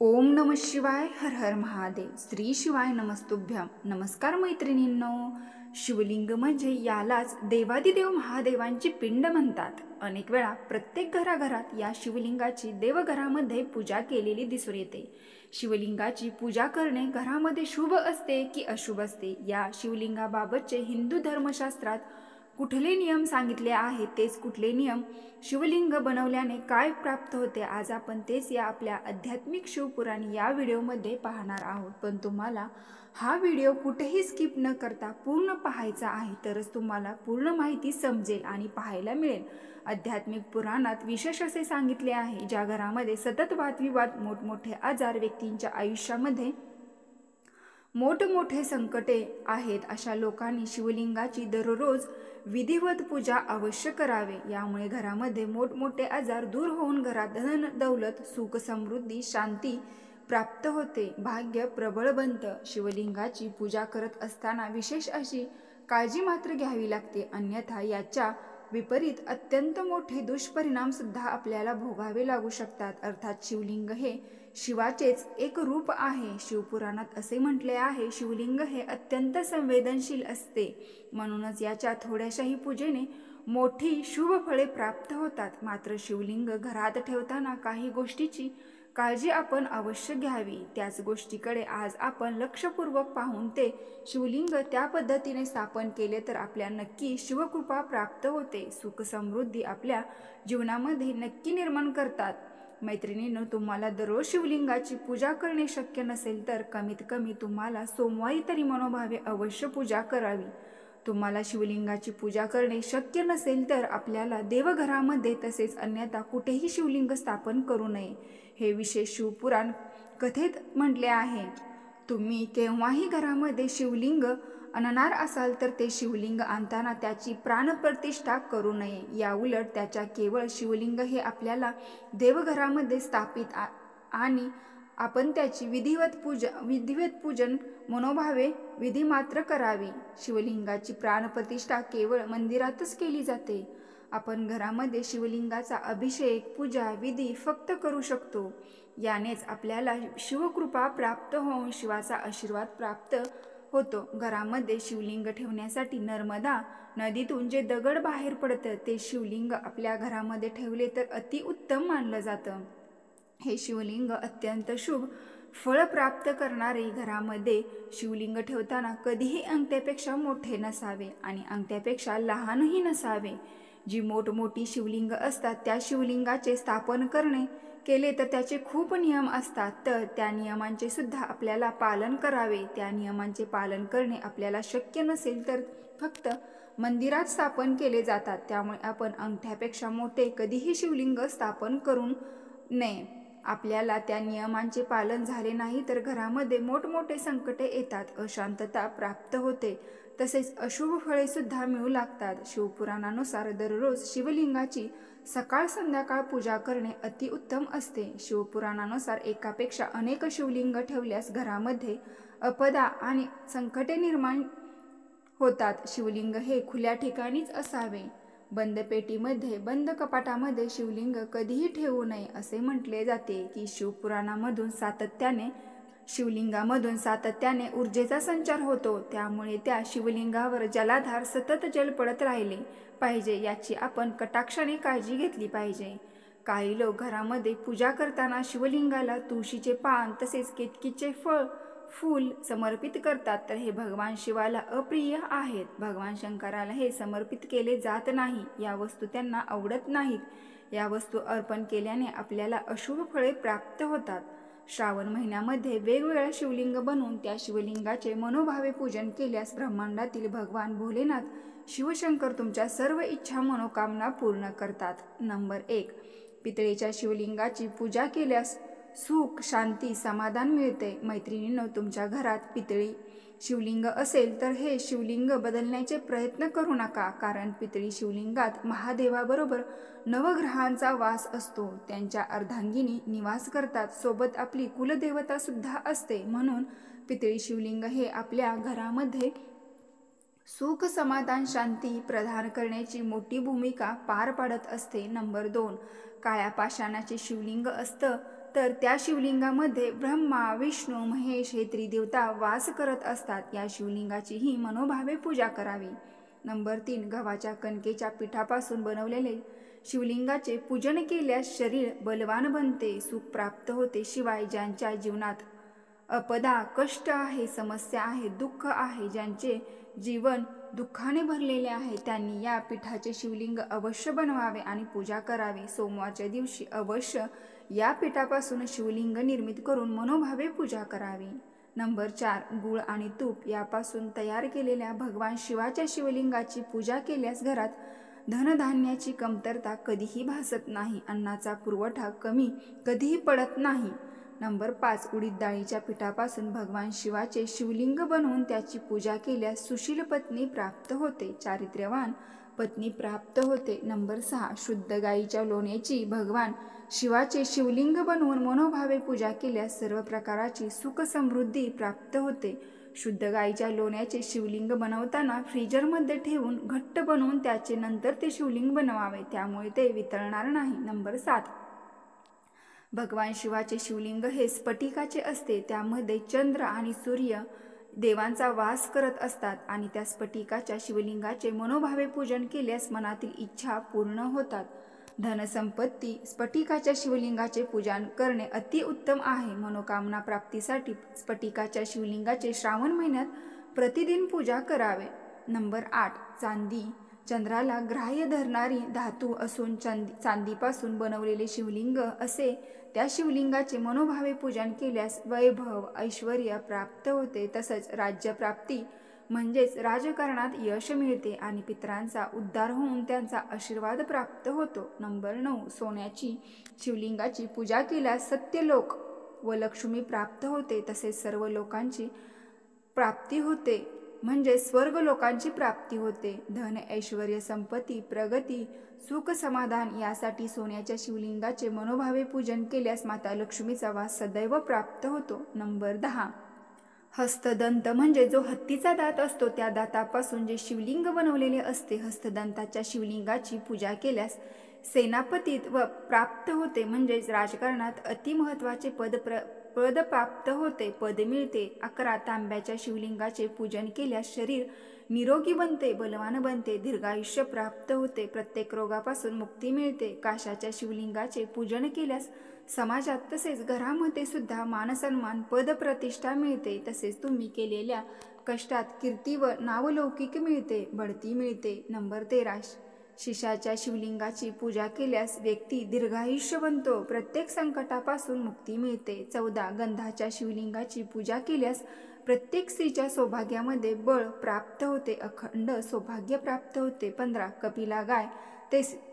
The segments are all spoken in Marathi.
ओम नमः शिवाय. हर हर महादेव. श्री शिवाय नमस्तुभ्यम. नमस्कार मैत्रिणींनो. शिवलिंग म्हणजे यालाच देवादिदेव महादेवांची पिंड म्हणतात. अनेक वेळा प्रत्येक घराघरात या शिवलिंगाची देवघरामध्ये पूजा केलेली दिसून येते. शिवलिंगाची पूजा करणे घरामध्ये शुभ असते की अशुभ असते, या शिवलिंगाबाबतचे हिंदू धर्मशास्त्रात कुठले नियम सांगितले आहेत, तेच कुठले नियम, शिवलिंग बनवल्याने काय प्राप्त होते, आज आपण तेच या आपल्या आध्यात्मिक शिवपुराण या व्हिडिओमध्ये पाहणार आहोत. पण तुम्हाला हा व्हिडिओ कुठेही स्किप न करता पूर्ण पाहायचा आहे, तरच तुम्हाला पूर्ण माहिती समजेल आणि पाहायला मिळेल. आध्यात्मिक पुराणात विशेष असे सांगितले आहे, ज्या घरामध्ये सतत वादविवाद, मोठमोठे आजार, व्यक्तींच्या आयुष्यामध्ये मोठमोठे संकटे आहेत, अशा लोकांनी शिवलिंगाची दररोज विधिवत पूजा अवश्य करावे. यामुळे घरामध्ये मोठमोठे आजार दूर होऊन घरात धन दौलत, सुख, समृद्धी, शांती प्राप्त होते, भाग्य प्रबळ बनतं. शिवलिंगाची पूजा करत असताना विशेष अशी काळजी मात्र घ्यावी लागते, अन्यथा याच्या विपरीत अत्यंत मोठे दुष्परिणाम सुद्धा आपल्याला भोगावे लागू शकतात. अर्थात शिवलिंग हे शिवाचेच एक रूप आहे. शिवपुराणात असे म्हटले आहे, शिवलिंग हे अत्यंत संवेदनशील असते, म्हणूनच याच्या थोड्याशाही पूजेने मोठी शुभ फळे प्राप्त होतात. मात्र शिवलिंग घरात ठेवताना काही गोष्टीची काळजी आपण अवश्य घ्यावी. त्याच गोष्टीकडे आज आपण लक्षपूर्वक पाहून ते शिवलिंग त्या पद्धतीने स्थापन केले तर आपल्या नक्की शिवकृपा प्राप्त होते, सुख समृद्धी आपल्या जीवनामध्ये नक्की निर्माण करतात. मैत्रिणींनो, तुम्हाला दररोज शिवलिंगाची पूजा करणे शक्य नसेल तर कमीत कमी तुम्हाला सोमवारी तरी मनोभावे अवश्य पूजा करावी. तुम्हाला शिवलिंगाची पूजा करणे शक्य नसेल तर आपल्याला देवघरामध्ये तसेच अन्यथा कुठेही शिवलिंग स्थापन करू नये, हे विशेष शिवपुराण कथेत म्हटले आहे. तुम्ही केव्हाही घरामध्ये शिवलिंग आणणार असाल तर ते शिवलिंग आणताना त्याची प्राणप्रतिष्ठा करू नये. याउलट त्याच्या केवळ शिवलिंग हे आपल्याला देवघरामध्ये स्थापित आणि आपण त्याची विधिवत पूजन मनोभावे विधी मात्र करावी. शिवलिंगाची प्राणप्रतिष्ठा केवळ मंदिरातच केली जाते. आपण घरामध्ये शिवलिंगाचा अभिषेक, पूजा विधी फक्त करू शकतो. यानेच आपल्याला शिवकृपा प्राप्त होऊन शिवाचा आशीर्वाद प्राप्त होतो. घरामध्ये शिवलिंग ठेवण्यासाठी नर्मदा नदीतून जे दगड बाहेर पडतं ते शिवलिंग आपल्या घरामध्ये ठेवले तर अतिउत्तम मानलं जातं. हे शिवलिंग अत्यंत शुभ फळ प्राप्त करणारे. घरामध्ये शिवलिंग ठेवताना कधीही अंगठ्यापेक्षा मोठे नसावे आणि अंगठ्यापेक्षा लहानही नसावे. जी मोठमोठी शिवलिंग असतात त्या शिवलिंगाचे स्थापन केले तर त्याचे खूप नियम असतात, तर त्या नियमांचे सुद्धा आपल्याला पालन करावे. त्या नियमांचे पालन करणे आपल्याला शक्य नसेल तर फक्त मंदिरात स्थापन केले जातात. त्यामुळे आपण अंगठ्यापेक्षा मोठे कधीही शिवलिंग स्थापन करू नये. आपल्याला त्या नियमांचे पालन झाले नाही तर घरामध्ये मोठमोठे संकटे येतात, अशांतता प्राप्त होते, तसेच अशुभ फळे सुद्धा मिळू लागतात. शिवपुराणानुसार दररोज शिवलिंगाची सकाळ संध्याकाळ पूजा करणे अतिउत्तम असते. शिवपुराणानुसार एकापेक्षा अनेक शिवलिंग ठेवल्यास घरामध्ये अपदा आणि संकटे निर्माण होतात. शिवलिंग हे खुल्या ठिकाणीच असावे. बंद पेटीमध्ये, बंद कपाटामध्ये शिवलिंग कधीही ठेवू नये. असे म्हटले जाते की शिवलिंगामधून सातत्याने ऊर्जेचा संचार होतो, त्यामुळे त्या शिवलिंगावर जलाधार सतत जल पडत राहिले पाहिजे, याची आपण कटाक्षाने काळजी घेतली पाहिजे. काही लोक घरामध्ये पूजा करताना शिवलिंगाला तुळशीचे पान तसेच केतकीचे फूल समर्पित करतात, तर हे भगवान शिवाला अप्रिय आहेत. भगवान शंकराला हे समर्पित केले जात नाही. या वस्तू त्यांना आवडत नाहीत. या वस्तू अर्पण केल्याने आपल्याला अशुभ फळे प्राप्त होतात. श्रावण महिन्यामध्ये वेगवेगळ्या शिवलिंग बनवून त्या शिवलिंगाचे मनोभावे पूजन केल्यास ब्रह्मांडातील भगवान भोलेनाथ शिवशंकर तुमच्या सर्व इच्छा मनोकामना पूर्ण करतात. नंबर 1. पितळेच्या शिवलिंगाची पूजा केल्यास सुख, शांती, समाधान मिळते. मैत्रिणींनो, तुमच्या घरात पितळी शिवलिंग असेल तर हे शिवलिंग बदलण्याचे प्रयत्न करू नका, कारण पितळी शिवलिंगात महादेवाबरोबर नवग्रहांचा वास असतो. त्यांच्या अर्धांगिनी निवास करतात, सोबत आपली कुलदेवता सुद्धा असते. म्हणून पितळी शिवलिंग हे आपल्या घरामध्ये सुख, समाधान, शांती प्रदान करण्याची मोठी भूमिका पार पाडत असते. नंबर 2. काळ्या पाषाणाचे शिवलिंग असतं तर त्या शिवलिंगामध्ये ब्रह्मा, विष्णू, महेश हे त्रिदेवता वास करत असतात। या शिवलिंगाची ही मनोभावे पूजा करावी। नंबर 3, गव्हाच्या कणकेच्या पिठापासून बनवलेले शिवलिंगाचे पूजन केल्यास शरीर बलवान बनते, सुख प्राप्त होते। शिवाय ज्यांच्या जीवनात अपदा, कष्ट आहे, समस्या आहे, दुःख आहे, ज्यांचे जीवन दुःखाने भरलेले आहे, त्यांनी या पिठाचे शिवलिंग अवश्य बनवावे आणि पूजा करावी। सोमवारच्या दिवशी अवश्य या पिठापासून शिवलिंग निर्मित करून मनोभावे पूजा करावी। नंबर 4, गूळ आणि तूप यापासून तयार केलेल्या भगवान शिवाच्या शिवलिंगाची पूजा केल्यास घरात धनधान्याची कमतरता कधीही भासत नाही, अन्नाचा पुरवठा कमी कधीही पडत नाही। नंबर 5, उडीद डाळीच्या पिठापासून भगवान शिवाचे शिवलिंग बनवून त्याची पूजा केल्यास सुशील पत्नी प्राप्त होते, चारित्र्यवान पत्नी प्राप्त होते। नंबर 6, शुद्ध गाईच्या लोण्याची भगवान शिवाचे शिवलिंग बनवून मनोभावे पूजा केल्यास सर्व प्रकारची सुख समृद्धी प्राप्त होते। शुद्ध गाईच्या लोण्याचे शिवलिंग बनवताना फ्रीजरमध्ये ठेवून घट्ट बनवून त्याचे नंतर ते शिवलिंग बनवावे, त्यामुळे ते वितळणार नाही। नंबर 7, भगवान शिवाचे शिवलिंग हे स्फटिकाचे असते, त्यामध्ये चंद्र आणि सूर्य देवांचा वास करत असतात आणि त्या स्फटिकाच्या शिवलिंगाचे मनोभावे पूजन केल्यास मनातील इच्छा पूर्ण होतात। धनसंपत्ती स्फटिकाच्या शिवलिंगाचे पूजन करणे अतिउत्तम आहे। मनोकामना प्राप्तीसाठी स्फटिकाच्या शिवलिंगाचे श्रावण महिन्यात प्रतिदिन पूजा करावे। नंबर 8, चांदी चंद्राला ग्राह्य धरणारी धातू असून चांदीपासून बनवलेले शिवलिंग असे त्या शिवलिंगाचे मनोभावे पूजन केल्यास वैभव, ऐश्वर्य प्राप्त होते। तसंच राज्यप्राप्ती म्हणजेच राजकारणात यश मिळते आणि पितरांचा उद्धार होऊन त्यांचा आशीर्वाद प्राप्त होतो। नंबर 9, सोन्याची शिवलिंगाची पूजा केल्यास सत्यलोक व लक्ष्मी प्राप्त होते, तसेच सर्व लोकांची प्राप्ती होते, म्हणजे स्वर्ग लोकांची प्राप्ती होते। धन, ऐश्वर्य, संपत्ती, प्रगती, सुख, समाधान यासाठी सोन्याच्या शिवलिंगाचे मनोभावे पूजन केल्यास माता लक्ष्मीचा वास सदैव प्राप्त होतो। नंबर 10, हस्तदंत म्हणजे जो हत्तीचा दात असतो त्या दातापासून जे शिवलिंग बनवलेले असते। हस्तदंताच्या शिवलिंगाची पूजा केल्यास सेनापतित्व प्राप्त होते, म्हणजेच राजकारणात अतिमहत्वाचे पद प्राप्त होते, पद मिळते। 11, तांब्याच्या शिवलिंगाचे पूजन केल्यास शरीर निरोगी बनते, बलवान बनते, दीर्घायुष्य प्राप्त होते, प्रत्येक रोगापासून मुक्ती मिळते। काशाच्या शिवलिंगाचे पूजन केल्यास समाजात तसेच घरामध्ये सुद्धा मानसन्मान, पद प्रतिष्ठा मिळते, तसेच तुम्ही केलेल्या कष्टात कीर्ती व नावलौकिक मिळते, बढती मिळते। नंबर 13, शिशाच्या शिवलिंगाची पूजा केल्यास व्यक्ती दीर्घायुष्य बनतो, प्रत्येक संकटापासून मुक्ती मिळते। 14, गंधाच्या शिवलिंगाची पूजा केल्यास प्रत्येक स्त्रीच्या सौभाग्यामध्ये बळ प्राप्त होते, अखंड सौभाग्य प्राप्त होते। 15, कपिला गाय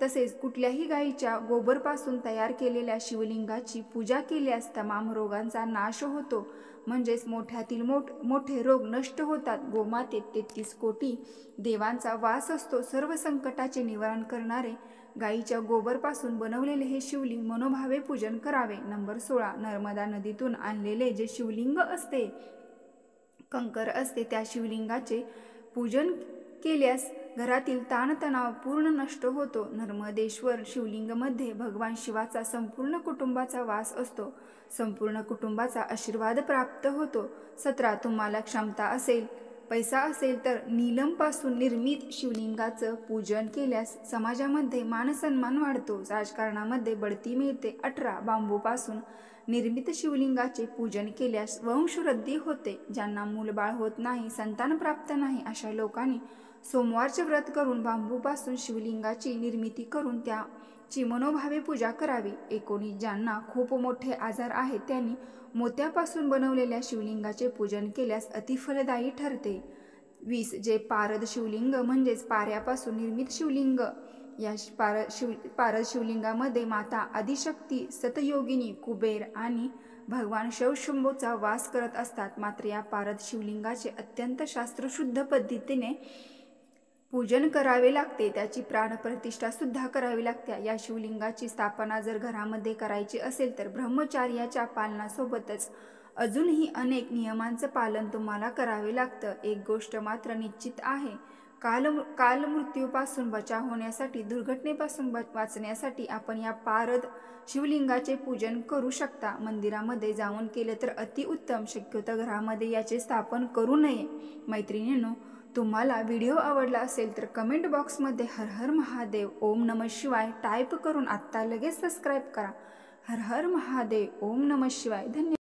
तसेच कुठल्याही गायीच्या गोबरपासून तयार केलेल्या शिवलिंगाची पूजा केल्यास तमाम रोगांचा नाश होतो, म्हणजेच मोठ्यातील मोठे रोग नष्ट होतात। गोमातेत 33 कोटी देवांचा वास असतो, सर्व संकटाचे निवारण करणारे गायीच्या गोबरपासून बनवलेले हे शिवलिंग मनोभावे पूजन करावे। नंबर 16, नर्मदा नदीतून आणलेले जे शिवलिंग असते, कंकर असते, त्या शिवलिंगाचे पूजन केल्यास घरातील ताणतणाव पूर्ण नष्ट होतो। नर्मदेश्वर शिवलिंगमध्ये भगवान शिवाचा संपूर्ण कुटुंबाचा वास असतो, संपूर्ण कुटुंबाचा आशीर्वाद प्राप्त होतो। 17, तुम्हाला क्षमता असेल, पैसा असेल तर नीलमपासून निर्मित शिवलिंगाचं पूजन केल्यास समाजामध्ये मानसन्मान वाढतो, राजकारणामध्ये बढती मिळते। 18, बांबूपासून निर्मित शिवलिंगाचे पूजन केल्यास वंशवृद्धी होते, ज्यांना मूलबाळ होत नाही, संतान प्राप्त नाही, अशा लोकांनी सोमवारचे व्रत करून बांबूपासून शिवलिंगाची निर्मिती करून त्याची मनोभावे पूजा करावी। 19, ज्यांना खूप मोठे आजार आहेत त्यांनी मोत्यापासून बनवलेल्या शिवलिंगाचे पूजन केल्यास अतिफलदायी ठरते। 20, जे पारद शिवलिंग म्हणजेच पाऱ्यापासून निर्मित शिवलिंग, या पारद शिवलिंगामध्ये माता आदिशक्ती, सतयोगिनी, कुबेर आणि भगवान शिवशंभूचा वास करत असतात। मात्र या पारद शिवलिंगाचे अत्यंत शास्त्रशुद्ध पद्धतीने पूजन करावे लागते, त्याची प्राणप्रतिष्ठा सुद्धा करावी लागते। या शिवलिंगाची स्थापना जर घरामध्ये करायची असेल तर ब्रह्मचार्याच्या पालनासोबतच अजूनही अनेक नियमांचं पालन तुम्हाला करावे लागतं। एक गोष्ट मात्र निश्चित आहे, काल मृत्यूपासून बचाव होण्यासाठी, दुर्घटनेपासून वाचण्यासाठी आपण या पारद शिवलिंगाचे पूजन करू शकता। मंदिरामध्ये जाऊन केले तर अतिउत्तम, शक्यतो घरामध्ये याचे स्थापन करू नये। मैत्रिणींनो, तुम्हाला व्हिडिओ आवडला असेल तर कमेंट बॉक्समध्ये हर हर महादेव, ओम नमः शिवाय टाईप करून आत्ता लगेच सबस्क्राईब करा। हर हर महादेव, ओम नमः शिवाय। धन्यवाद।